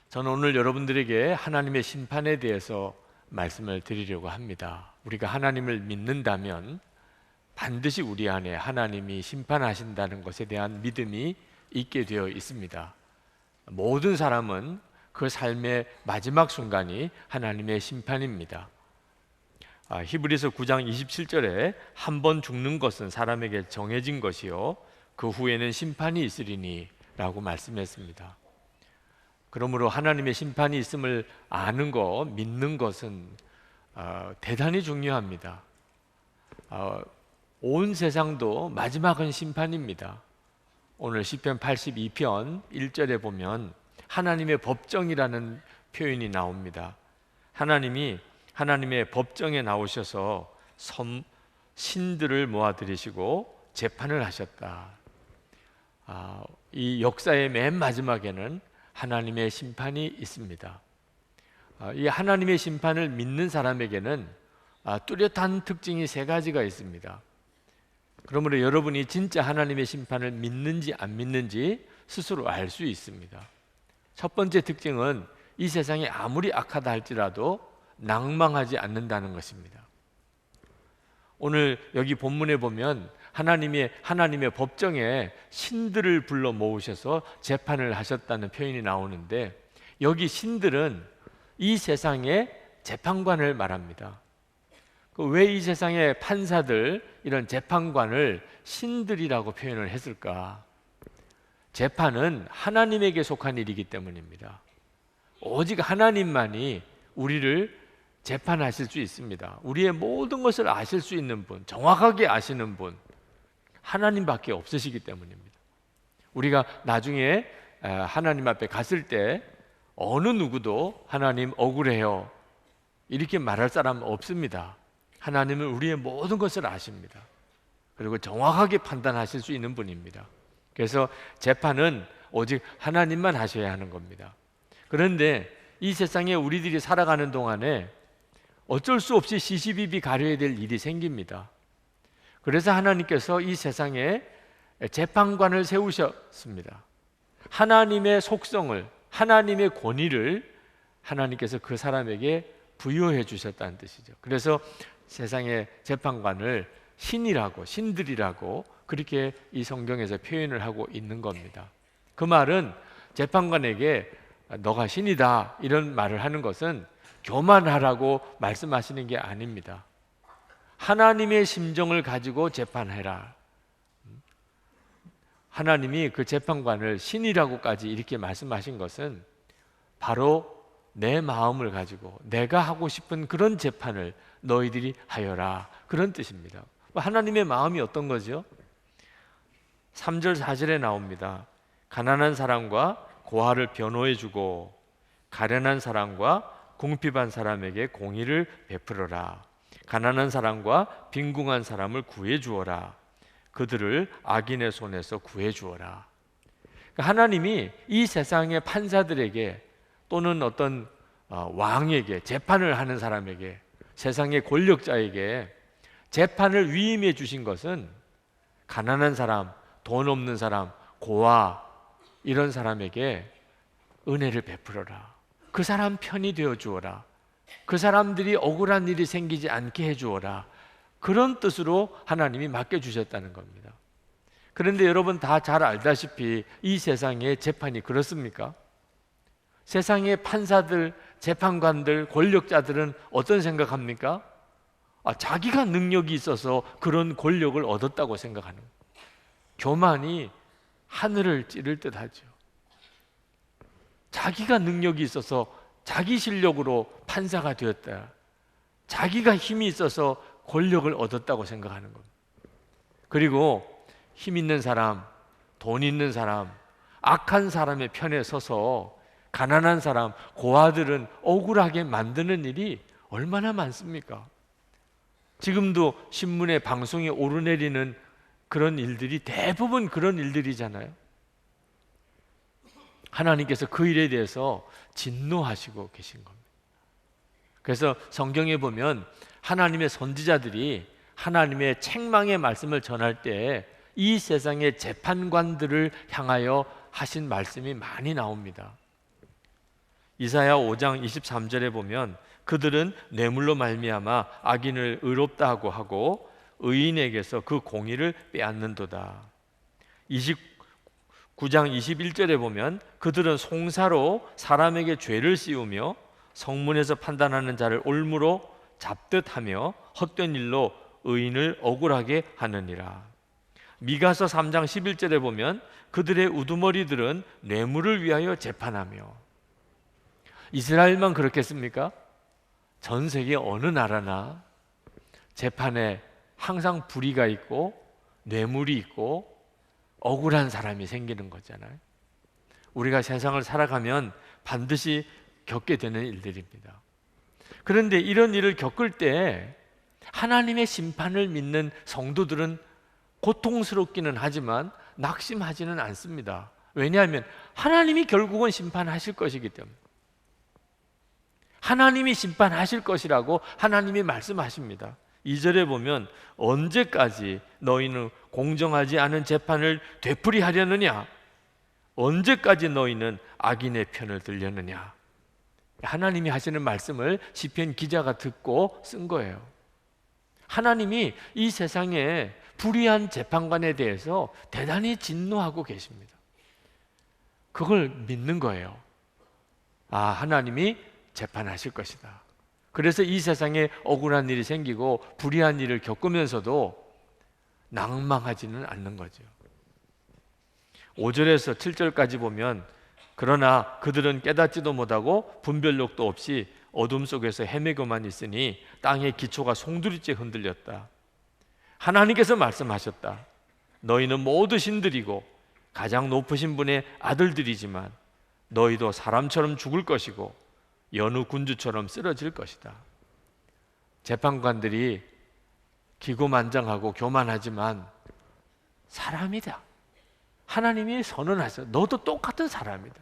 저는 오늘 여러분들에게 하나님의 심판에 대해서 말씀을 드리려고 합니다. 우리가 하나님을 믿는다면 반드시 우리 안에 하나님이 심판하신다는 것에 대한 믿음이 있게 되어 있습니다. 모든 사람은 그 삶의 마지막 순간이 하나님의 심판입니다. 히브리서 9장 27절에 한 번 죽는 것은 사람에게 정해진 것이요 그 후에는 심판이 있으리니 라고 말씀했습니다. 그러므로 하나님의 심판이 있음을 아는 것, 믿는 것은 대단히 중요합니다. 온 세상도 마지막은 심판입니다. 오늘 시편 82편 1절에 보면 하나님의 법정이라는 표현이 나옵니다. 하나님이 하나님의 법정에 나오셔서 신들을 모아들이시고 재판을 하셨다. 이 역사의 맨 마지막에는 하나님의 심판이 있습니다. 이 하나님의 심판을 믿는 사람에게는 뚜렷한 특징이 세 가지가 있습니다. 그러므로 여러분이 진짜 하나님의 심판을 믿는지 안 믿는지 스스로 알 수 있습니다. 첫 번째 특징은 이 세상이 아무리 악하다 할지라도 낭망하지 않는다는 것입니다. 오늘 여기 본문에 보면 하나님의 법정에 신들을 불러 모으셔서 재판을 하셨다는 표현이 나오는데, 여기 신들은 이 세상의 재판관을 말합니다. 왜 이 세상의 판사들, 이런 재판관을 신들이라고 표현을 했을까? 재판은 하나님에게 속한 일이기 때문입니다. 오직 하나님만이 우리를 재판하실 수 있습니다. 우리의 모든 것을 아실 수 있는 분, 정확하게 아시는 분, 하나님밖에 없으시기 때문입니다. 우리가 나중에 하나님 앞에 갔을 때 어느 누구도 하나님 억울해요 이렇게 말할 사람 없습니다. 하나님은 우리의 모든 것을 아십니다. 그리고 정확하게 판단하실 수 있는 분입니다. 그래서 재판은 오직 하나님만 하셔야 하는 겁니다. 그런데 이 세상에 우리들이 살아가는 동안에 어쩔 수 없이 시시비비 가려야 될 일이 생깁니다. 그래서 하나님께서 이 세상에 재판관을 세우셨습니다. 하나님의 속성을, 하나님의 권위를 하나님께서 그 사람에게 부여해 주셨다는 뜻이죠. 그래서 세상의 재판관을 신이라고, 신들이라고 그렇게 이 성경에서 표현을 하고 있는 겁니다. 그 말은 재판관에게 너가 신이다 이런 말을 하는 것은 교만하라고 말씀하시는 게 아닙니다. 하나님의 심정을 가지고 재판해라. 하나님이 그 재판관을 신이라고까지 이렇게 말씀하신 것은 바로 내 마음을 가지고 내가 하고 싶은 그런 재판을 너희들이 하여라, 그런 뜻입니다. 하나님의 마음이 어떤 거죠? 3절 4절에 나옵니다. 가난한 사람과 고아를 변호해주고 가련한 사람과 궁핍한 사람에게 공의를 베풀어라. 가난한 사람과 빈궁한 사람을 구해주어라. 그들을 악인의 손에서 구해주어라. 하나님이 이 세상의 판사들에게 또는 어떤 왕에게, 재판을 하는 사람에게, 세상의 권력자에게 재판을 위임해 주신 것은 가난한 사람, 돈 없는 사람, 고아 이런 사람에게 은혜를 베풀어라. 그 사람 편이 되어 주어라. 그 사람들이 억울한 일이 생기지 않게 해 주어라. 그런 뜻으로 하나님이 맡겨주셨다는 겁니다. 그런데 여러분 다 잘 알다시피 이 세상의 재판이 그렇습니까? 세상의 판사들, 재판관들, 권력자들은 어떤 생각합니까? 자기가 능력이 있어서 그런 권력을 얻었다고 생각하는 거예요. 교만이 하늘을 찌를 듯 하죠. 자기가 능력이 있어서 자기 실력으로 판사가 되었다. 자기가 힘이 있어서 권력을 얻었다고 생각하는 겁니다. 그리고 힘 있는 사람, 돈 있는 사람, 악한 사람의 편에 서서 가난한 사람, 고아들은 억울하게 만드는 일이 얼마나 많습니까? 지금도 신문에 방송에 오르내리는 그런 일들이 대부분 그런 일들이잖아요. 하나님께서 그 일에 대해서 진노하시고 계신 겁니다. 그래서 성경에 보면 하나님의 선지자들이 하나님의 책망의 말씀을 전할 때 이 세상의 재판관들을 향하여 하신 말씀이 많이 나옵니다. 이사야 5장 23절에 보면 그들은 뇌물로 말미암아 악인을 의롭다 하고 의인에게서 그 공의를 빼앗는도다. 29장 21절에 보면 그들은 송사로 사람에게 죄를 씌우며 성문에서 판단하는 자를 올무로 잡듯 하며 헛된 일로 의인을 억울하게 하느니라. 미가서 3장 11절에 보면 그들의 우두머리들은 뇌물을 위하여 재판하며. 이스라엘만 그렇겠습니까? 전 세계 어느 나라나 재판에 항상 불의가 있고 뇌물이 있고 억울한 사람이 생기는 거잖아요. 우리가 세상을 살아가면 반드시 겪게 되는 일들입니다. 그런데 이런 일을 겪을 때 하나님의 심판을 믿는 성도들은 고통스럽기는 하지만 낙심하지는 않습니다. 왜냐하면 하나님이 결국은 심판하실 것이기 때문에. 하나님이 심판하실 것이라고 하나님이 말씀하십니다. 2절에 보면 언제까지 너희는 공정하지 않은 재판을 되풀이하려느냐? 언제까지 너희는 악인의 편을 들려느냐? 하나님이 하시는 말씀을 시편 기자가 듣고 쓴 거예요. 하나님이 이 세상에 불의한 재판관에 대해서 대단히 진노하고 계십니다. 그걸 믿는 거예요. 아, 하나님이 재판하실 것이다. 그래서 이 세상에 억울한 일이 생기고 불의한 일을 겪으면서도 낭망하지는 않는 거죠. 5절에서 7절까지 보면 그러나 그들은 깨닫지도 못하고 분별력도 없이 어둠 속에서 헤매고만 있으니 땅의 기초가 송두리째 흔들렸다. 하나님께서 말씀하셨다. 너희는 모두 신들이고 가장 높으신 분의 아들들이지만 너희도 사람처럼 죽을 것이고 여느 군주처럼 쓰러질 것이다. 재판관들이 기고만장하고 교만하지만 사람이다. 하나님이 선언하셔. 너도 똑같은 사람이다.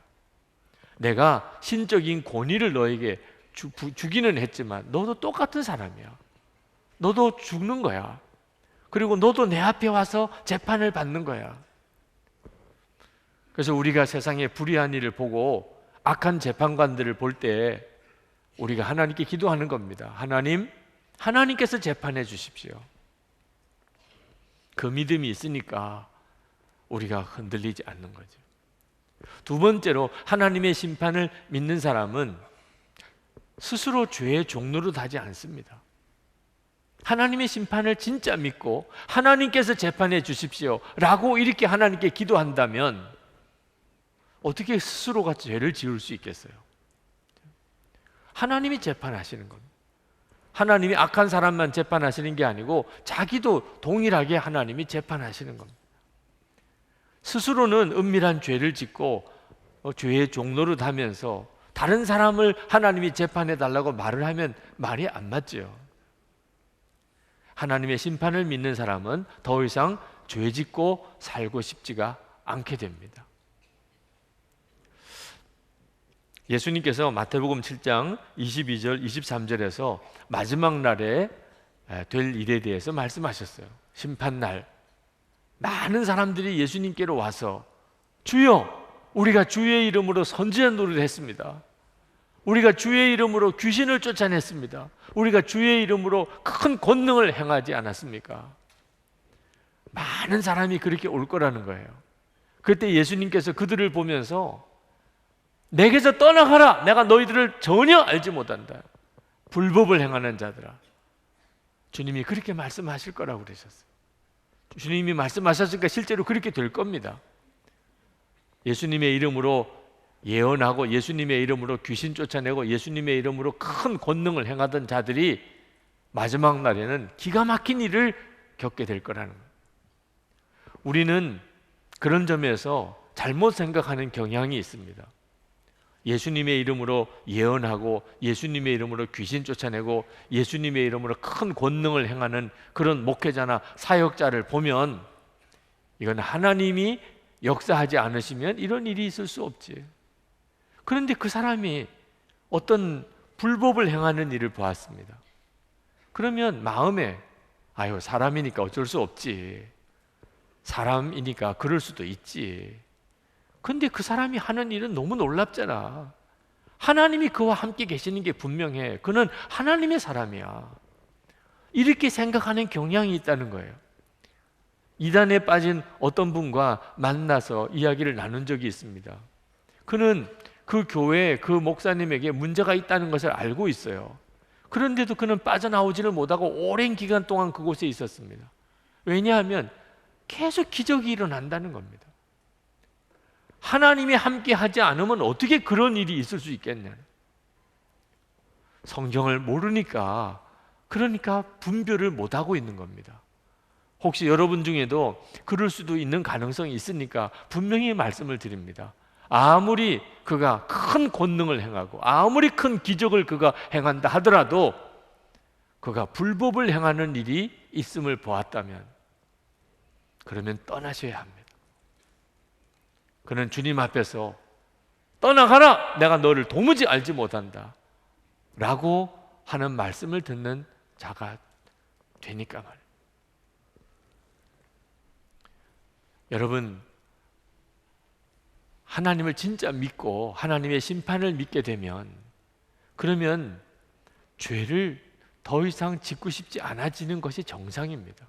내가 신적인 권위를 너에게 주기는 했지만 너도 똑같은 사람이야. 너도 죽는 거야. 그리고 너도 내 앞에 와서 재판을 받는 거야. 그래서 우리가 세상에 불의한 일을 보고 악한 재판관들을 볼 때 우리가 하나님께 기도하는 겁니다. 하나님, 하나님께서 재판해 주십시오. 그 믿음이 있으니까 우리가 흔들리지 않는 거죠. 두 번째로 하나님의 심판을 믿는 사람은 스스로 죄의 종노릇 하지 않습니다. 하나님의 심판을 진짜 믿고 하나님께서 재판해 주십시오 라고 이렇게 하나님께 기도한다면 어떻게 스스로가 죄를 지을 수 있겠어요? 하나님이 재판하시는 겁니다. 하나님이 악한 사람만 재판하시는 게 아니고 자기도 동일하게 하나님이 재판하시는 겁니다. 스스로는 은밀한 죄를 짓고 죄의 종노릇 하면서 다른 사람을 하나님이 재판해 달라고 말을 하면 말이 안 맞죠. 하나님의 심판을 믿는 사람은 더 이상 죄 짓고 살고 싶지가 않게 됩니다. 예수님께서 마태복음 7장 22절 23절에서 마지막 날에 될 일에 대해서 말씀하셨어요. 심판날 많은 사람들이 예수님께로 와서 주여, 우리가 주의 이름으로 선지자 노릇을 했습니다. 우리가 주의 이름으로 귀신을 쫓아냈습니다. 우리가 주의 이름으로 큰 권능을 행하지 않았습니까? 많은 사람이 그렇게 올 거라는 거예요. 그때 예수님께서 그들을 보면서 내게서 떠나가라. 내가 너희들을 전혀 알지 못한다. 불법을 행하는 자들아. 주님이 그렇게 말씀하실 거라고 그러셨어요. 주님이 말씀하셨으니까 실제로 그렇게 될 겁니다. 예수님의 이름으로 예언하고 예수님의 이름으로 귀신 쫓아내고 예수님의 이름으로 큰 권능을 행하던 자들이 마지막 날에는 기가 막힌 일을 겪게 될 거라는 거예요. 우리는 그런 점에서 잘못 생각하는 경향이 있습니다. 예수님의 이름으로 예언하고 예수님의 이름으로 귀신 쫓아내고 예수님의 이름으로 큰 권능을 행하는 그런 목회자나 사역자를 보면 이건 하나님이 역사하지 않으시면 이런 일이 있을 수 없지. 그런데 그 사람이 어떤 불법을 행하는 일을 보았습니다. 그러면 마음에 아유, 사람이니까 어쩔 수 없지. 사람이니까 그럴 수도 있지. 근데 그 사람이 하는 일은 너무 놀랍잖아. 하나님이 그와 함께 계시는 게 분명해. 그는 하나님의 사람이야. 이렇게 생각하는 경향이 있다는 거예요. 이단에 빠진 어떤 분과 만나서 이야기를 나눈 적이 있습니다. 그는 그 교회에 그 목사님에게 문제가 있다는 것을 알고 있어요. 그런데도 그는 빠져나오지를 못하고 오랜 기간 동안 그곳에 있었습니다. 왜냐하면 계속 기적이 일어난다는 겁니다. 하나님이 함께 하지 않으면 어떻게 그런 일이 있을 수 있겠냐. 성경을 모르니까, 그러니까 분별을 못하고 있는 겁니다. 혹시 여러분 중에도 그럴 수도 있는 가능성이 있으니까 분명히 말씀을 드립니다. 아무리 그가 큰 권능을 행하고 아무리 큰 기적을 그가 행한다 하더라도 그가 불법을 행하는 일이 있음을 보았다면 그러면 떠나셔야 합니다. 그는 주님 앞에서 떠나가라! 내가 너를 도무지 알지 못한다 라고 하는 말씀을 듣는 자가 되니까 말이에요. 여러분, 하나님을 진짜 믿고 하나님의 심판을 믿게 되면 그러면 죄를 더 이상 짓고 싶지 않아지는 것이 정상입니다.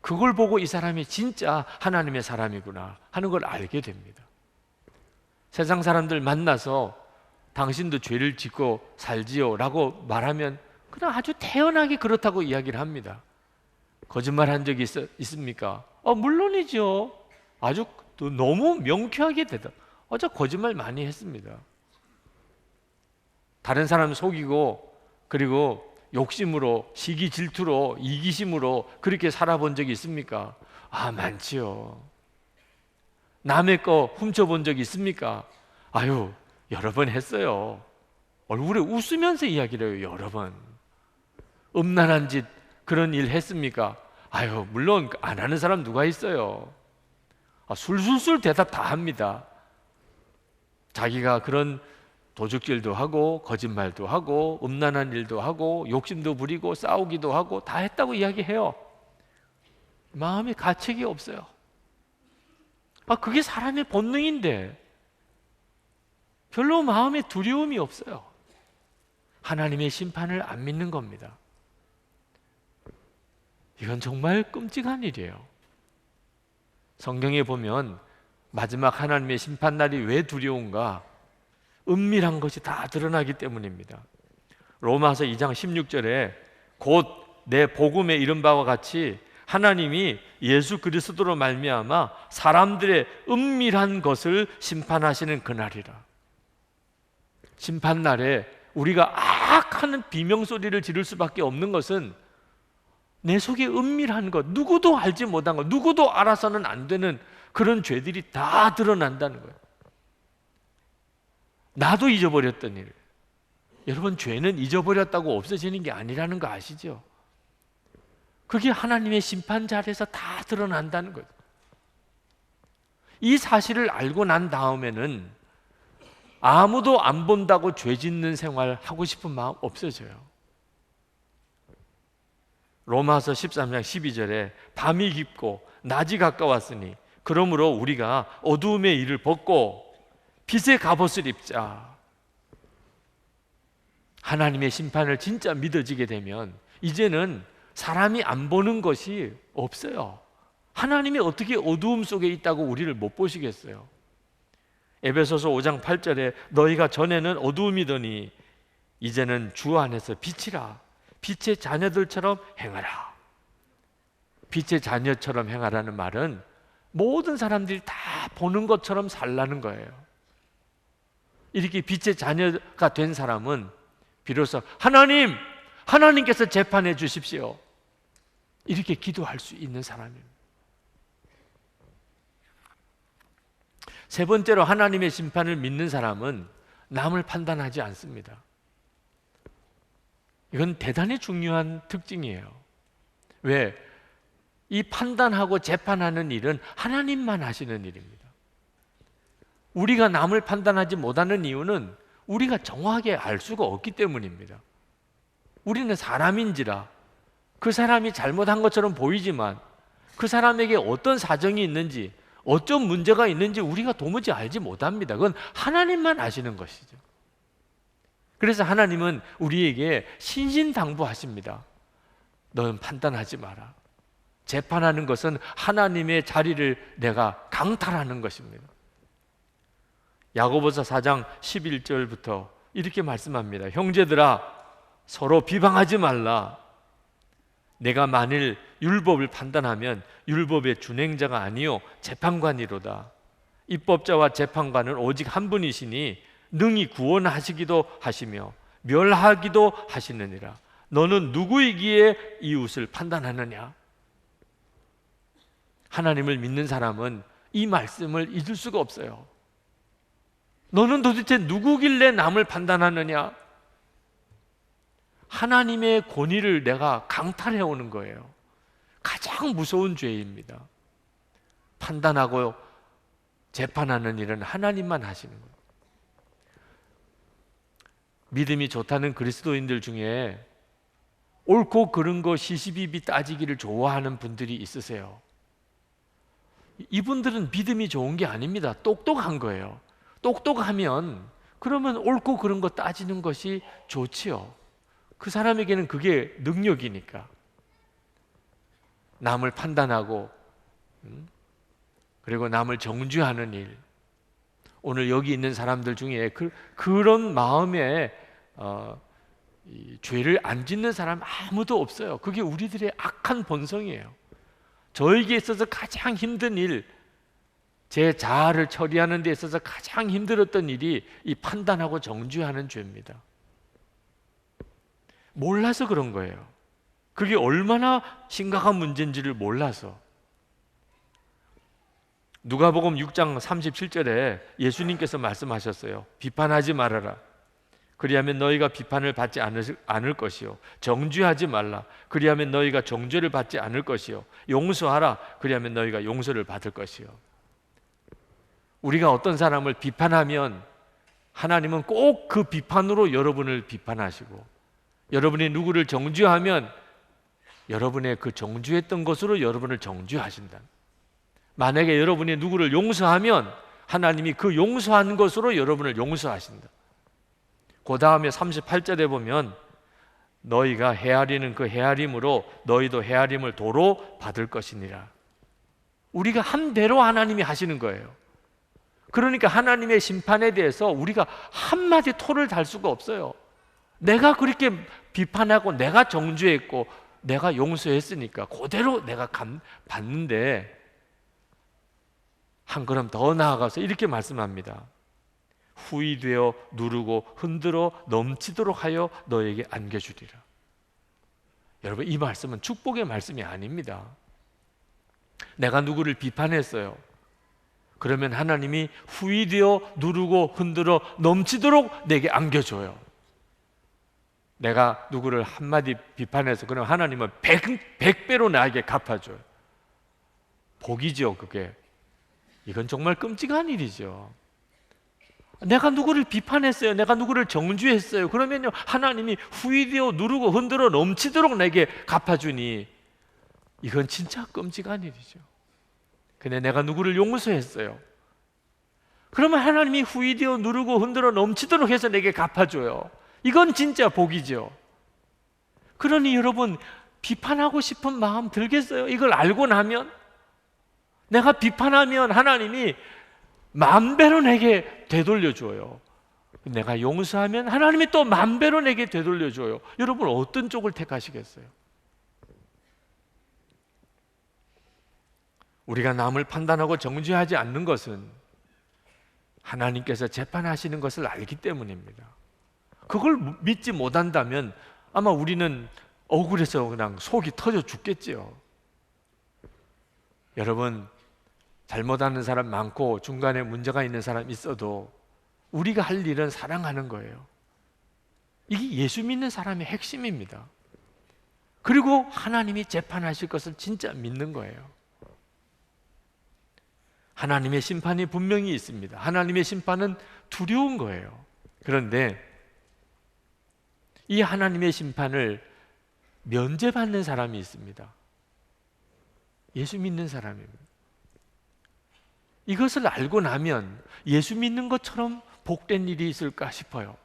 그걸 보고 이 사람이 진짜 하나님의 사람이구나 하는 걸 알게 됩니다. 세상 사람들 만나서 당신도 죄를 짓고 살지요 라고 말하면 그냥 아주 태연하게 그렇다고 이야기를 합니다. 거짓말한 적이 있습니까? 물론이죠. 아주 너무 명쾌하게 대답. 저 거짓말 많이 했습니다. 다른 사람 속이고 그리고 욕심으로, 시기 질투로, 이기심으로 그렇게 살아본 적이 있습니까? 많지요. 남의 거 훔쳐본 적이 있습니까? 여러 번 했어요. 얼굴에 웃으면서 이야기를 해요. 여러 번. 음란한 짓 그런 일 했습니까? 물론 안 하는 사람 누가 있어요. 술술술 대답 다 합니다. 자기가 그런 도둑질도 하고 거짓말도 하고 음란한 일도 하고 욕심도 부리고 싸우기도 하고 다 했다고 이야기해요. 마음에 가책이 없어요. 그게 사람의 본능인데 별로 마음에 두려움이 없어요. 하나님의 심판을 안 믿는 겁니다. 이건 정말 끔찍한 일이에요. 성경에 보면 마지막 하나님의 심판날이 왜 두려운가? 은밀한 것이 다 드러나기 때문입니다. 로마서 2장 16절에 곧 내 복음에 이른 바와 같이 하나님이 예수 그리스도로 말미암아 사람들의 은밀한 것을 심판하시는 그날이라. 심판날에 우리가 하는 비명소리를 지를 수밖에 없는 것은 내 속에 은밀한 것, 누구도 알지 못한 것, 누구도 알아서는 안 되는 그런 죄들이 다 드러난다는 거예요. 나도 잊어버렸던 일. 여러분, 죄는 잊어버렸다고 없어지는 게 아니라는 거 아시죠? 그게 하나님의 심판 자리에서 다 드러난다는 거예요. 이 사실을 알고 난 다음에는 아무도 안 본다고 죄 짓는 생활 하고 싶은 마음 없어져요. 로마서 13장 12절에 밤이 깊고 낮이 가까웠으니 그러므로 우리가 어두움의 일을 벗고 빛의 갑옷을 입자. 하나님의 심판을 진짜 믿어지게 되면 이제는 사람이 안 보는 것이 없어요. 하나님이 어떻게 어두움 속에 있다고 우리를 못 보시겠어요? 에베소서 5장 8절에 너희가 전에는 어두움이더니 이제는 주 안에서 빛이라. 빛의 자녀들처럼 행하라. 빛의 자녀처럼 행하라는 말은 모든 사람들이 다 보는 것처럼 살라는 거예요. 이렇게 빛의 자녀가 된 사람은 비로소 하나님께서 재판해 주십시오. 이렇게 기도할 수 있는 사람입니다. 세 번째로 하나님의 심판을 믿는 사람은 남을 판단하지 않습니다. 이건 대단히 중요한 특징이에요. 왜? 이 판단하고 재판하는 일은 하나님만 하시는 일입니다. 우리가 남을 판단하지 못하는 이유는 우리가 정확하게 알 수가 없기 때문입니다. 우리는 사람인지라 그 사람이 잘못한 것처럼 보이지만 그 사람에게 어떤 사정이 있는지 어떤 문제가 있는지 우리가 도무지 알지 못합니다. 그건 하나님만 아시는 것이죠. 그래서 하나님은 우리에게 신신당부하십니다. 너는 판단하지 마라. 재판하는 것은 하나님의 자리를 내가 강탈하는 것입니다. 야고보서 4장 11절부터 이렇게 말씀합니다. 형제들아, 서로 비방하지 말라. 내가 만일 율법을 판단하면 율법의 준행자가 아니요 재판관이로다. 입법자와 재판관은 오직 한 분이시니 능히 구원하시기도 하시며 멸하기도 하시느니라. 너는 누구이기에 이웃을 판단하느냐? 하나님을 믿는 사람은 이 말씀을 잊을 수가 없어요. 너는 도대체 누구길래 남을 판단하느냐? 하나님의 권위를 내가 강탈해 오는 거예요. 가장 무서운 죄입니다. 판단하고 재판하는 일은 하나님만 하시는 거예요. 믿음이 좋다는 그리스도인들 중에 옳고 그른 거 시시비비 따지기를 좋아하는 분들이 있으세요. 이분들은 믿음이 좋은 게 아닙니다. 똑똑한 거예요. 똑똑하면 그러면 옳고 그른 거 따지는 것이 좋지요. 그 사람에게는 그게 능력이니까. 남을 판단하고 그리고 남을 정죄하는 일. 오늘 여기 있는 사람들 중에 그런 마음에 이 죄를 안 짓는 사람 아무도 없어요. 그게 우리들의 악한 본성이에요. 저에게 있어서 가장 힘든 일, 제 자아를 처리하는 데 있어서 가장 힘들었던 일이 이 판단하고 정죄하는 죄입니다. 몰라서 그런 거예요. 그게 얼마나 심각한 문제인지를 몰라서. 누가복음 6장 37절에 예수님께서 말씀하셨어요. 비판하지 말아라. 그리하면 너희가 비판을 받지 않을 것이요. 정죄하지 말라. 그리하면 너희가 정죄를 받지 않을 것이요. 용서하라. 그리하면 너희가 용서를 받을 것이요. 우리가 어떤 사람을 비판하면 하나님은 꼭 그 비판으로 여러분을 비판하시고, 여러분이 누구를 정죄하면 여러분의 그 정죄했던 것으로 여러분을 정죄하신다. 만약에 여러분이 누구를 용서하면 하나님이 그 용서한 것으로 여러분을 용서하신다. 그 다음에 38절에 보면 너희가 헤아리는 그 헤아림으로 너희도 헤아림을 도로 받을 것이니라. 우리가 한 대로 하나님이 하시는 거예요. 그러니까 하나님의 심판에 대해서 우리가 한마디 토를 달 수가 없어요. 내가 그렇게 비판하고 내가 정죄했고 내가 용서했으니까 그대로 내가 받는데, 한 걸음 더 나아가서 이렇게 말씀합니다. 후이 되어 누르고 흔들어 넘치도록 하여 너에게 안겨주리라. 여러분, 이 말씀은 축복의 말씀이 아닙니다. 내가 누구를 비판했어요. 그러면 하나님이 후이 되어 누르고 흔들어 넘치도록 내게 안겨줘요. 내가 누구를 한마디 비판해서 그럼 하나님은 100배로 나에게 갚아줘요. 복이죠, 그게. 이건 정말 끔찍한 일이죠. 내가 누구를 비판했어요. 내가 누구를 정죄했어요. 그러면요, 하나님이 후이되어 누르고 흔들어 넘치도록 내게 갚아주니 이건 진짜 끔찍한 일이죠. 근데 내가 누구를 용서했어요. 그러면 하나님이 후이되어 누르고 흔들어 넘치도록 해서 내게 갚아줘요. 이건 진짜 복이죠. 그러니 여러분, 비판하고 싶은 마음 들겠어요? 이걸 알고 나면? 내가 비판하면 하나님이 만배로 내게 되돌려줘요. 내가 용서하면 하나님이 또 만배로 내게 되돌려줘요. 여러분, 어떤 쪽을 택하시겠어요? 우리가 남을 판단하고 정죄하지 않는 것은 하나님께서 재판하시는 것을 알기 때문입니다. 그걸 믿지 못한다면 아마 우리는 억울해서 그냥 속이 터져 죽겠지요. 여러분, 잘못하는 사람 많고 중간에 문제가 있는 사람 있어도 우리가 할 일은 사랑하는 거예요. 이게 예수 믿는 사람의 핵심입니다. 그리고 하나님이 재판하실 것을 진짜 믿는 거예요. 하나님의 심판이 분명히 있습니다. 하나님의 심판은 두려운 거예요. 그런데 이 하나님의 심판을 면제받는 사람이 있습니다. 예수 믿는 사람입니다. 이것을 알고 나면 예수 믿는 것처럼 복된 일이 있을까 싶어요.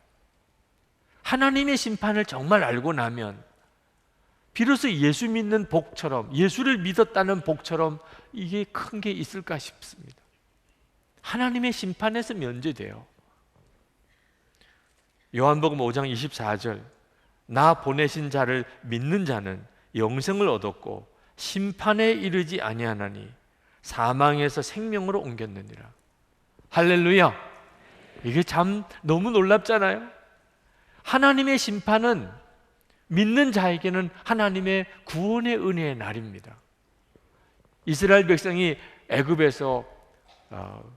하나님의 심판을 정말 알고 나면 비로소 예수 믿는 복처럼, 예수를 믿었다는 복처럼 이게 큰 게 있을까 싶습니다. 하나님의 심판에서 면제돼요. 요한복음 5장 24절, 나 보내신 자를 믿는 자는 영생을 얻었고 심판에 이르지 아니하나니 사망에서 생명으로 옮겼느니라. 할렐루야. 이게 참 너무 놀랍잖아요. 하나님의 심판은 믿는 자에게는 하나님의 구원의 은혜의 날입니다. 이스라엘 백성이 애굽에서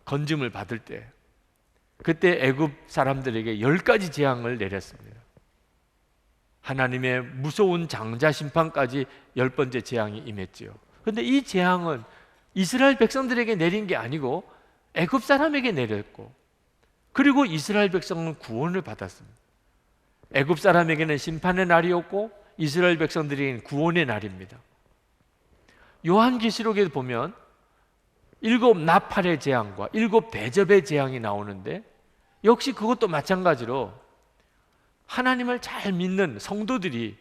건짐을 받을 때, 그때 애굽 사람들에게 10가지 재앙을 내렸습니다. 하나님의 무서운 장자 심판까지 10번째 재앙이 임했지요. 그런데 이 재앙은 이스라엘 백성들에게 내린 게 아니고 애굽 사람에게 내렸고, 그리고 이스라엘 백성은 구원을 받았습니다. 애굽 사람에게는 심판의 날이었고 이스라엘 백성들에게는 구원의 날입니다. 요한계시록에 보면 7 나팔의 재앙과 7 대접의 재앙이 나오는데, 역시 그것도 마찬가지로 하나님을 잘 믿는 성도들이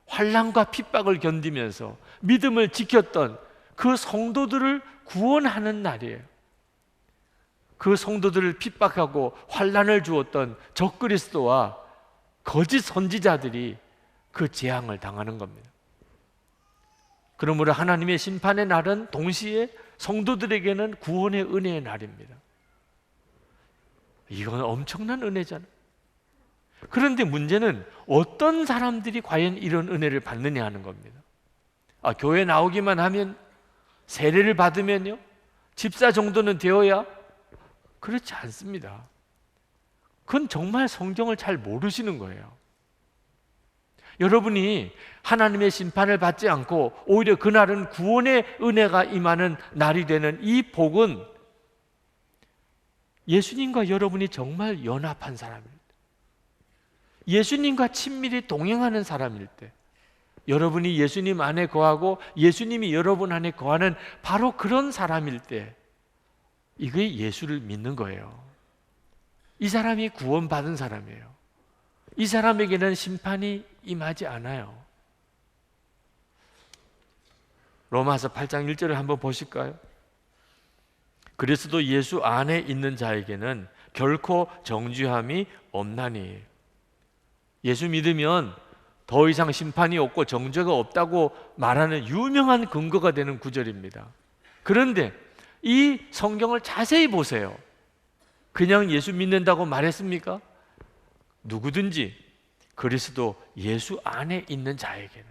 환난과 핍박을 견디면서 믿음을 지켰던 그 성도들을 구원하는 날이에요. 그 성도들을 핍박하고 환난을 주었던 적그리스도와 거짓 선지자들이 그 재앙을 당하는 겁니다. 그러므로 하나님의 심판의 날은 동시에 성도들에게는 구원의 은혜의 날입니다. 이건 엄청난 은혜잖아요. 그런데 문제는 어떤 사람들이 과연 이런 은혜를 받느냐 하는 겁니다. 교회 나오기만 하면, 세례를 받으면요, 집사 정도는 되어야? 그렇지 않습니다. 그건 정말 성경을 잘 모르시는 거예요. 여러분이 하나님의 심판을 받지 않고 오히려 그날은 구원의 은혜가 임하는 날이 되는 이 복은 예수님과 여러분이 정말 연합한 사람일 때, 예수님과 친밀히 동행하는 사람일 때, 여러분이 예수님 안에 거하고 예수님이 여러분 안에 거하는 바로 그런 사람일 때, 이게 예수를 믿는 거예요. 이 사람이 구원받은 사람이에요. 이 사람에게는 심판이 임하지 않아요. 로마서 8장 1절을 한번 보실까요? 그리스도 예수 안에 있는 자에게는 결코 정죄함이 없나니. 예수 믿으면 더 이상 심판이 없고 정죄가 없다고 말하는 유명한 근거가 되는 구절입니다. 그런데 이 성경을 자세히 보세요. 그냥 예수 믿는다고 말했습니까? 누구든지 그리스도 예수 안에 있는 자에게는.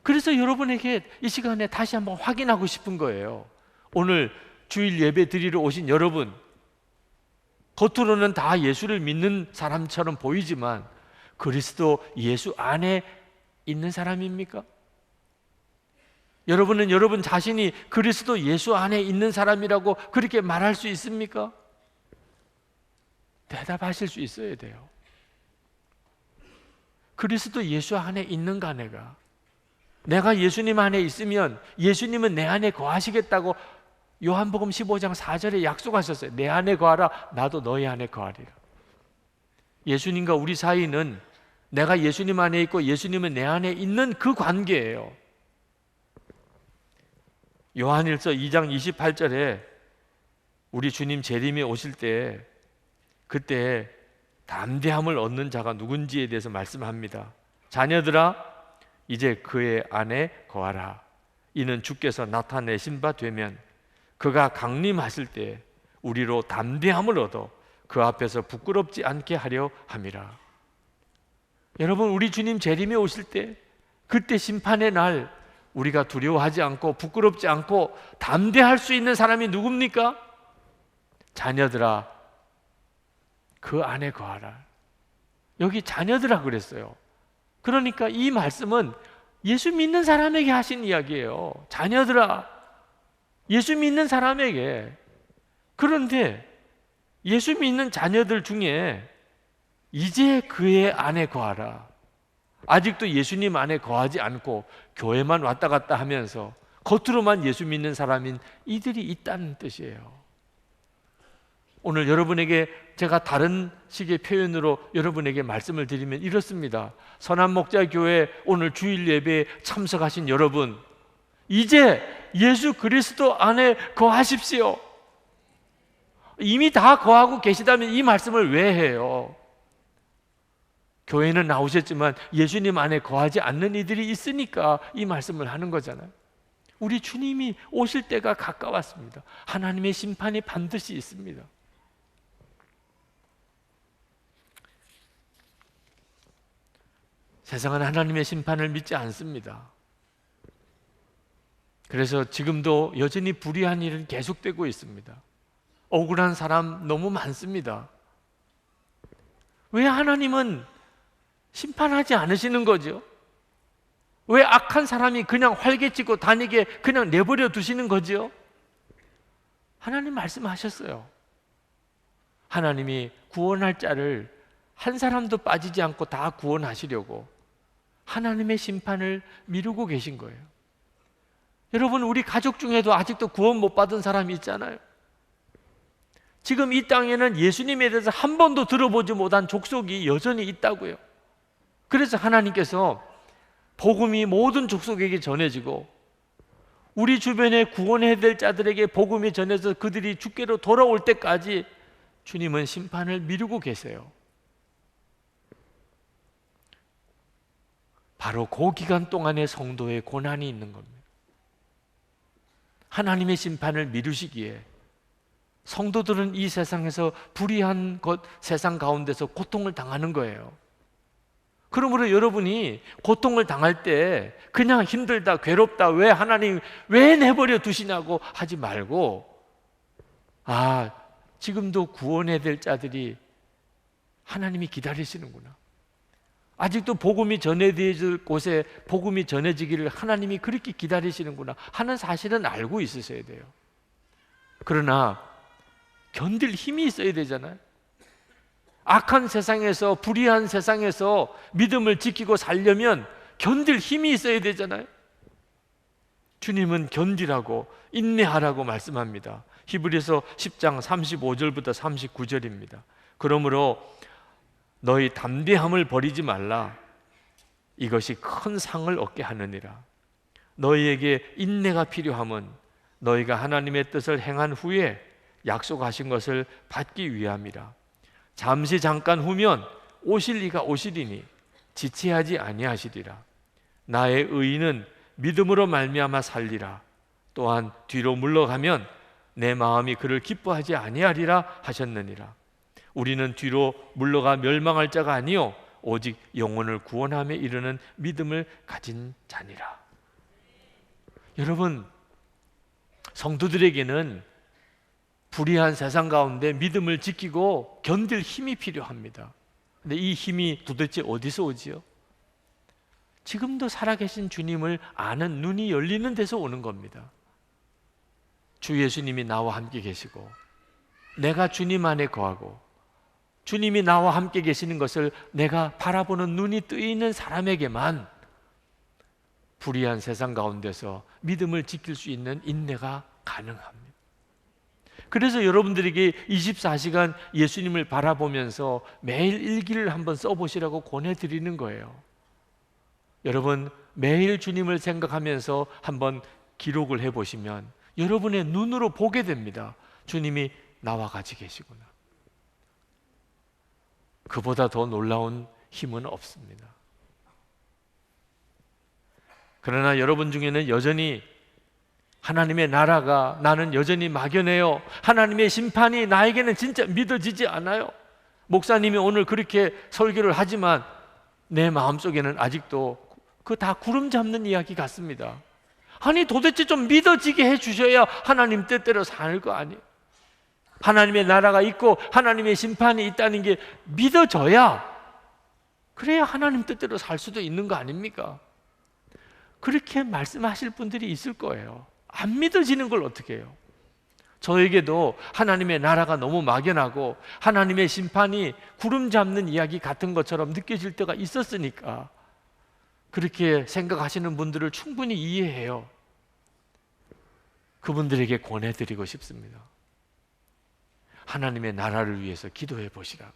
그래서 여러분에게 이 시간에 다시 한번 확인하고 싶은 거예요. 오늘 주일 예배 드리러 오신 여러분, 겉으로는 다 예수를 믿는 사람처럼 보이지만 그리스도 예수 안에 있는 사람입니까? 여러분은 여러분 자신이 그리스도 예수 안에 있는 사람이라고 그렇게 말할 수 있습니까? 대답하실 수 있어야 돼요. 그리스도 예수 안에 있는가? 내가 예수님 안에 있으면 예수님은 내 안에 거하시겠다고 요한복음 15장 4절에 약속하셨어요. 내 안에 거하라, 나도 너희 안에 거하리라. 예수님과 우리 사이는 내가 예수님 안에 있고 예수님은 내 안에 있는 그 관계예요. 요한일서 2장 28절에 우리 주님 재림이 오실 때, 그때 담대함을 얻는 자가 누군지에 대해서 말씀합니다. 자녀들아, 이제 그의 안에 거하라. 이는 주께서 나타내신 바 되면 그가 강림하실 때 우리로 담대함을 얻어 그 앞에서 부끄럽지 않게 하려 함이라. 여러분, 우리 주님 재림에 오실 때, 그때 심판의 날 우리가 두려워하지 않고 부끄럽지 않고 담대할 수 있는 사람이 누굽니까? 자녀들아, 그 안에 거하라. 여기 자녀들아 그랬어요. 그러니까 이 말씀은 예수 믿는 사람에게 하신 이야기예요. 자녀들아, 예수 믿는 사람에게. 그런데 예수 믿는 자녀들 중에 이제 그의 안에 거하라, 아직도 예수님 안에 거하지 않고 교회만 왔다 갔다 하면서 겉으로만 예수 믿는 사람인 이들이 있다는 뜻이에요. 오늘 여러분에게 제가 다른 식의 표현으로 여러분에게 말씀을 드리면 이렇습니다. 선한목자교회 오늘 주일 예배에 참석하신 여러분, 이제 예수 그리스도 안에 거하십시오. 이미 다 거하고 계시다면 이 말씀을 왜 해요? 교회는 나오셨지만 예수님 안에 거하지 않는 이들이 있으니까 이 말씀을 하는 거잖아요. 우리 주님이 오실 때가 가까웠습니다. 하나님의 심판이 반드시 있습니다. 세상은 하나님의 심판을 믿지 않습니다. 그래서 지금도 여전히 불의한 일은 계속되고 있습니다. 억울한 사람 너무 많습니다. 왜 하나님은 심판하지 않으시는 거죠? 왜 악한 사람이 그냥 활개치고 다니게 그냥 내버려 두시는 거죠? 하나님 말씀하셨어요. 하나님이 구원할 자를 한 사람도 빠지지 않고 다 구원하시려고 하나님의 심판을 미루고 계신 거예요. 여러분, 우리 가족 중에도 아직도 구원 못 받은 사람이 있잖아요. 지금 이 땅에는 예수님에 대해서 한 번도 들어보지 못한 족속이 여전히 있다고요. 그래서 하나님께서 복음이 모든 족속에게 전해지고 우리 주변에 구원해야 될 자들에게 복음이 전해서 그들이 주께로 돌아올 때까지 주님은 심판을 미루고 계세요. 바로 그 기간 동안의 성도의 고난이 있는 겁니다. 하나님의 심판을 미루시기에 성도들은 이 세상에서 불의한 세상 가운데서 고통을 당하는 거예요. 그러므로 여러분이 고통을 당할 때 그냥 힘들다, 괴롭다, 왜 하나님 왜 내버려 두시냐고 하지 말고, 지금도 구원해야 될 자들이 하나님이 기다리시는구나, 아직도 복음이 전해질 곳에 복음이 전해지기를 하나님이 그렇게 기다리시는구나 하는 사실은 알고 있으셔야 돼요. 그러나 견딜 힘이 있어야 되잖아요. 악한 세상에서, 불의한 세상에서 믿음을 지키고 살려면 견딜 힘이 있어야 되잖아요. 주님은 견디라고, 인내하라고 말씀합니다. 히브리서 10장 35절부터 39절입니다. 그러므로 너희 담대함을 버리지 말라. 이것이 큰 상을 얻게 하느니라. 너희에게 인내가 필요함은 너희가 하나님의 뜻을 행한 후에 약속하신 것을 받기 위함이라. 잠시 잠깐 후면 오실 이가 오시리니 지체하지 아니하시리라. 나의 의인은 믿음으로 말미암아 살리라. 또한 뒤로 물러가면 내 마음이 그를 기뻐하지 아니하리라 하셨느니라. 우리는 뒤로 물러가 멸망할 자가 아니요 오직 영혼을 구원함에 이르는 믿음을 가진 자니라. 여러분, 성도들에게는 불의한 세상 가운데 믿음을 지키고 견딜 힘이 필요합니다. 근데 이 힘이 도대체 어디서 오지요? 지금도 살아계신 주님을 아는 눈이 열리는 데서 오는 겁니다. 주 예수님이 나와 함께 계시고 내가 주님 안에 거하고 주님이 나와 함께 계시는 것을 내가 바라보는 눈이 뜨이는 사람에게만 불의한 세상 가운데서 믿음을 지킬 수 있는 인내가 가능합니다. 그래서 여러분들에게 24시간 예수님을 바라보면서 매일 일기를 한번 써보시라고 권해드리는 거예요. 여러분, 매일 주님을 생각하면서 한번 기록을 해보시면 여러분의 눈으로 보게 됩니다. 주님이 나와 같이 계시구나. 그보다 더 놀라운 힘은 없습니다. 그러나 여러분 중에는 여전히 하나님의 나라가 나는 여전히 막연해요, 하나님의 심판이 나에게는 진짜 믿어지지 않아요, 목사님이 오늘 그렇게 설교를 하지만 내 마음속에는 아직도 그 다 구름 잡는 이야기 같습니다. 아니 도대체 좀 믿어지게 해주셔야 하나님 뜻대로 살 거 아니에요. 하나님의 나라가 있고 하나님의 심판이 있다는 게 믿어져야, 그래야 하나님 뜻대로 살 수도 있는 거 아닙니까? 그렇게 말씀하실 분들이 있을 거예요. 안 믿어지는 걸 어떻게 해요? 저에게도 하나님의 나라가 너무 막연하고 하나님의 심판이 구름 잡는 이야기 같은 것처럼 느껴질 때가 있었으니까 그렇게 생각하시는 분들을 충분히 이해해요. 그분들에게 권해드리고 싶습니다. 하나님의 나라를 위해서 기도해 보시라.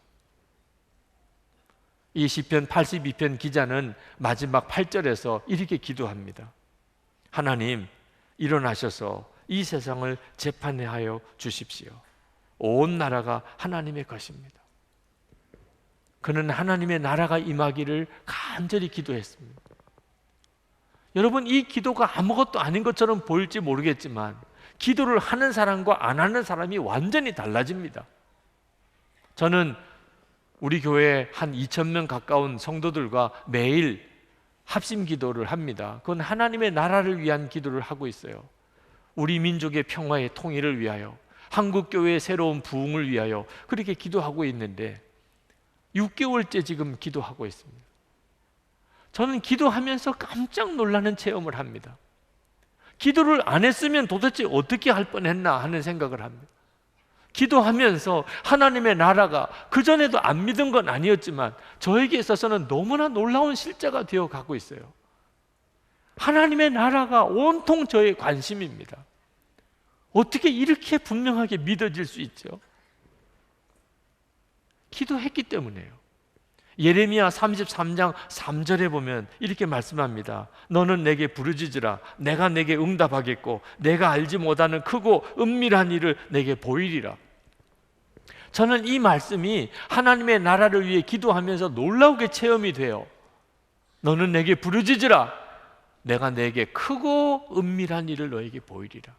이 시편 82편 기자는 마지막 8절에서 이렇게 기도합니다. 하나님, 일어나셔서 이 세상을 재판하여 주십시오. 온 나라가 하나님의 것입니다. 그는 하나님의 나라가 임하기를 간절히 기도했습니다. 여러분, 이 기도가 아무것도 아닌 것처럼 보일지 모르겠지만 기도를 하는 사람과 안 하는 사람이 완전히 달라집니다. 저는 우리 교회 한 2,000명 가까운 성도들과 매일 합심 기도를 합니다. 그건 하나님의 나라를 위한 기도를 하고 있어요. 우리 민족의 평화의 통일을 위하여, 한국 교회의 새로운 부흥을 위하여 그렇게 기도하고 있는데 6개월째 지금 기도하고 있습니다. 저는 기도하면서 깜짝 놀라는 체험을 합니다. 기도를 안 했으면 도대체 어떻게 할 뻔했나 하는 생각을 합니다. 기도하면서 하나님의 나라가 그전에도 안 믿은 건 아니었지만 저에게 있어서는 너무나 놀라운 실제가 되어 가고 있어요. 하나님의 나라가 온통 저의 관심입니다. 어떻게 이렇게 분명하게 믿어질 수 있죠? 기도했기 때문에요. 예레미야 33장 3절에 보면 이렇게 말씀합니다. 너는 내게 부르짖으라. 내가 내게 응답하겠고 내가 알지 못하는 크고 은밀한 일을 내게 보이리라. 저는 이 말씀이 하나님의 나라를 위해 기도하면서 놀라우게 체험이 돼요. 너는 내게 부르짖으라. 내가 내게 크고 은밀한 일을 너에게 보이리라.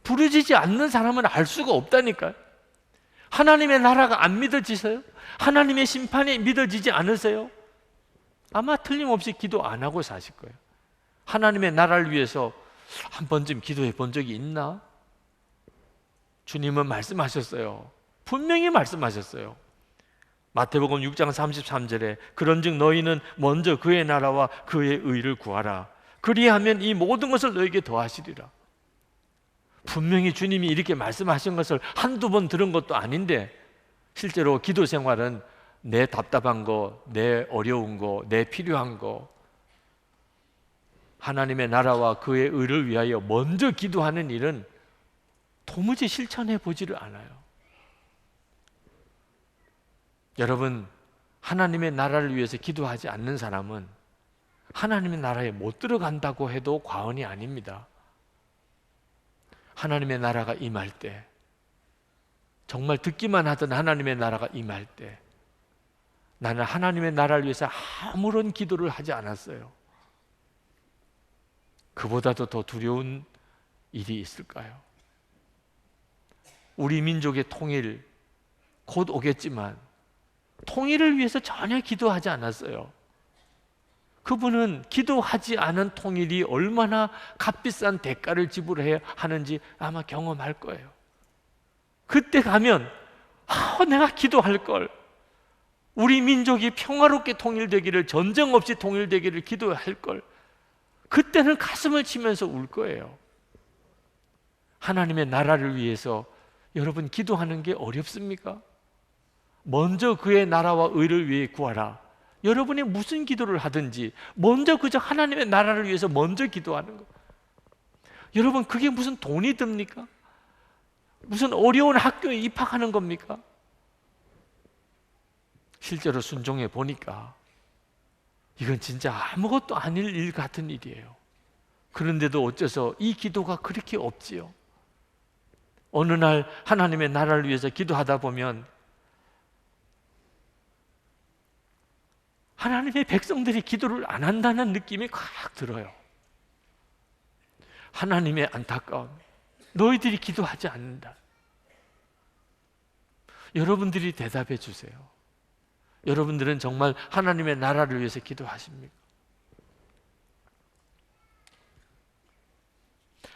부르짖지 않는 사람은 알 수가 없다니까요. 하나님의 나라가 안 믿어지세요? 하나님의 심판이 믿어지지 않으세요? 아마 틀림없이 기도 안 하고 사실 거예요. 하나님의 나라를 위해서 한 번쯤 기도해 본 적이 있나? 주님은 말씀하셨어요. 분명히 말씀하셨어요. 마태복음 6장 33절에 그런즉 너희는 먼저 그의 나라와 그의 의를 구하라. 그리하면 이 모든 것을 너에게 더하시리라. 분명히 주님이 이렇게 말씀하신 것을 한두 번 들은 것도 아닌데 실제로 기도 생활은 내 답답한 거, 내 어려운 거, 내 필요한 거 하나님의 나라와 그의 의를 위하여 먼저 기도하는 일은 도무지 실천해 보지를 않아요. 여러분, 하나님의 나라를 위해서 기도하지 않는 사람은 하나님의 나라에 못 들어간다고 해도 과언이 아닙니다. 하나님의 나라가 임할 때, 정말 듣기만 하던 하나님의 나라가 임할 때 나는 하나님의 나라를 위해서 아무런 기도를 하지 않았어요. 그보다도 더 두려운 일이 있을까요? 우리 민족의 통일 곧 오겠지만 통일을 위해서 전혀 기도하지 않았어요. 그분은 기도하지 않은 통일이 얼마나 값비싼 대가를 지불해야 하는지 아마 경험할 거예요. 그때 가면 내가 기도할 걸, 우리 민족이 평화롭게 통일되기를, 전쟁 없이 통일되기를 기도할 걸, 그때는 가슴을 치면서 울 거예요. 하나님의 나라를 위해서 여러분 기도하는 게 어렵습니까? 먼저 그의 나라와 의를 위해 구하라. 여러분이 무슨 기도를 하든지 먼저 그저 하나님의 나라를 위해서 먼저 기도하는 거. 여러분, 그게 무슨 돈이 듭니까? 무슨 어려운 학교에 입학하는 겁니까? 실제로 순종해 보니까 이건 진짜 아무것도 아닐 일 같은 일이에요. 그런데도 어째서 이 기도가 그렇게 없지요? 어느 날 하나님의 나라를 위해서 기도하다 보면 하나님의 백성들이 기도를 안 한다는 느낌이 꽉 들어요. 하나님의 안타까움, 너희들이 기도하지 않는다. 여러분들이 대답해 주세요. 여러분들은 정말 하나님의 나라를 위해서 기도하십니까?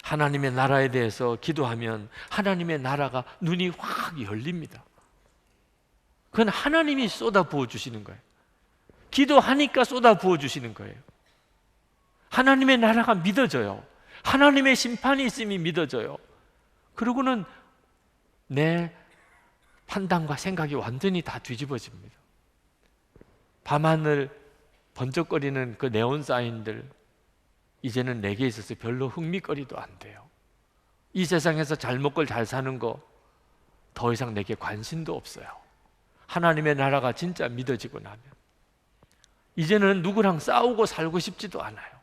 하나님의 나라에 대해서 기도하면 하나님의 나라가 눈이 확 열립니다. 그건 하나님이 쏟아부어 주시는 거예요. 기도하니까 쏟아부어 주시는 거예요. 하나님의 나라가 믿어져요. 하나님의 심판이 있음이 믿어져요. 그러고는 내 판단과 생각이 완전히 다 뒤집어집니다. 밤하늘 번쩍거리는 그 네온 사인들, 이제는 내게 있어서 별로 흥미거리도 안 돼요. 이 세상에서 잘 먹고 잘 사는 거 더 이상 내게 관심도 없어요. 하나님의 나라가 진짜 믿어지고 나면 이제는 누구랑 싸우고 살고 싶지도 않아요.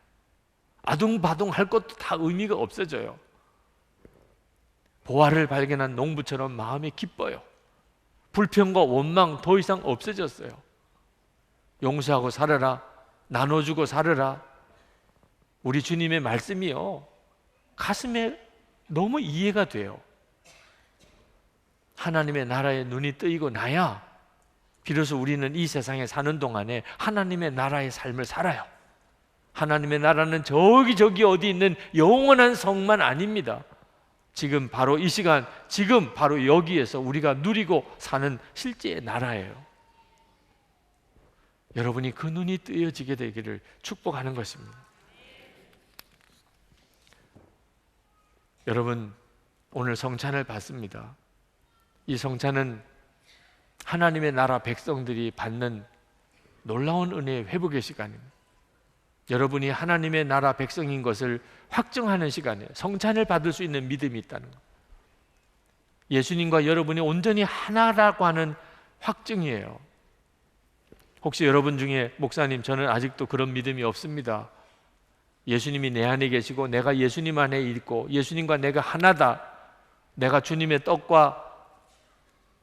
아둥바둥 할 것도 다 의미가 없어져요. 보화를 발견한 농부처럼 마음이 기뻐요. 불평과 원망 더 이상 없어졌어요. 용서하고 살아라, 나눠주고 살아라. 우리 주님의 말씀이요, 가슴에 너무 이해가 돼요. 하나님의 나라에 눈이 뜨이고 나야 비로소 우리는 이 세상에 사는 동안에 하나님의 나라의 삶을 살아요. 하나님의 나라는 저기 어디 있는 영원한 성만 아닙니다. 지금 바로 이 시간, 지금 바로 여기에서 우리가 누리고 사는 실제의 나라예요. 여러분이 그 눈이 뜨여지게 되기를 축복하는 것입니다. 여러분, 오늘 성찬을 받습니다. 이 성찬은 하나님의 나라 백성들이 받는 놀라운 은혜의 회복의 시간입니다. 여러분이 하나님의 나라 백성인 것을 확증하는 시간이에요. 성찬을 받을 수 있는 믿음이 있다는 것. 예수님과 여러분이 온전히 하나라고 하는 확증이에요. 혹시 여러분 중에 목사님, 저는 아직도 그런 믿음이 없습니다, 예수님이 내 안에 계시고 내가 예수님 안에 있고 예수님과 내가 하나다, 내가 주님의 떡과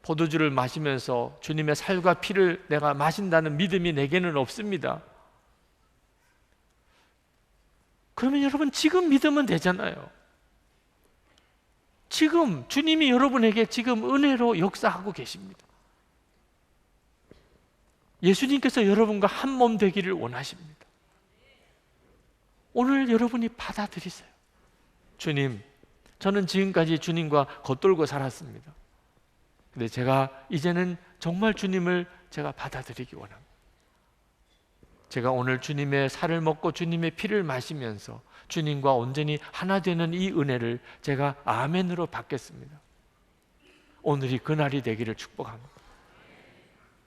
포도주를 마시면서 주님의 살과 피를 내가 마신다는 믿음이 내게는 없습니다. 그러면 여러분 지금 믿으면 되잖아요. 지금 주님이 여러분에게 지금 은혜로 역사하고 계십니다. 예수님께서 여러분과 한 몸 되기를 원하십니다. 오늘 여러분이 받아들이세요. 주님, 저는 지금까지 주님과 겉돌고 살았습니다. 근데 제가 이제는 정말 주님을 제가 받아들이기 원합니다. 제가 오늘 주님의 살을 먹고 주님의 피를 마시면서 주님과 온전히 하나 되는 이 은혜를 제가 아멘으로 받겠습니다. 오늘이 그날이 되기를 축복합니다.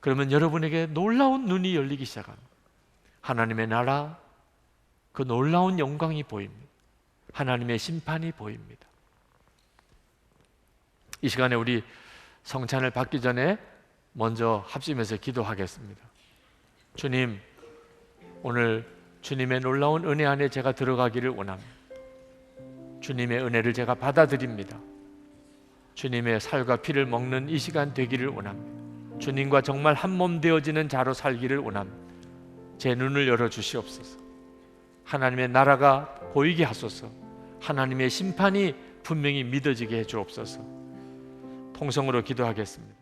그러면 여러분에게 놀라운 눈이 열리기 시작합니다. 하나님의 나라, 그 놀라운 영광이 보입니다. 하나님의 심판이 보입니다. 이 시간에 우리 성찬을 받기 전에 먼저 합심해서 기도하겠습니다. 주님, 오늘 주님의 놀라운 은혜 안에 제가 들어가기를 원합니다. 주님의 은혜를 제가 받아들입니다. 주님의 살과 피를 먹는 이 시간 되기를 원합니다. 주님과 정말 한 몸 되어지는 자로 살기를 원합니다. 제 눈을 열어주시옵소서. 하나님의 나라가 보이게 하소서. 하나님의 심판이 분명히 믿어지게 해주옵소서. 통성으로 기도하겠습니다.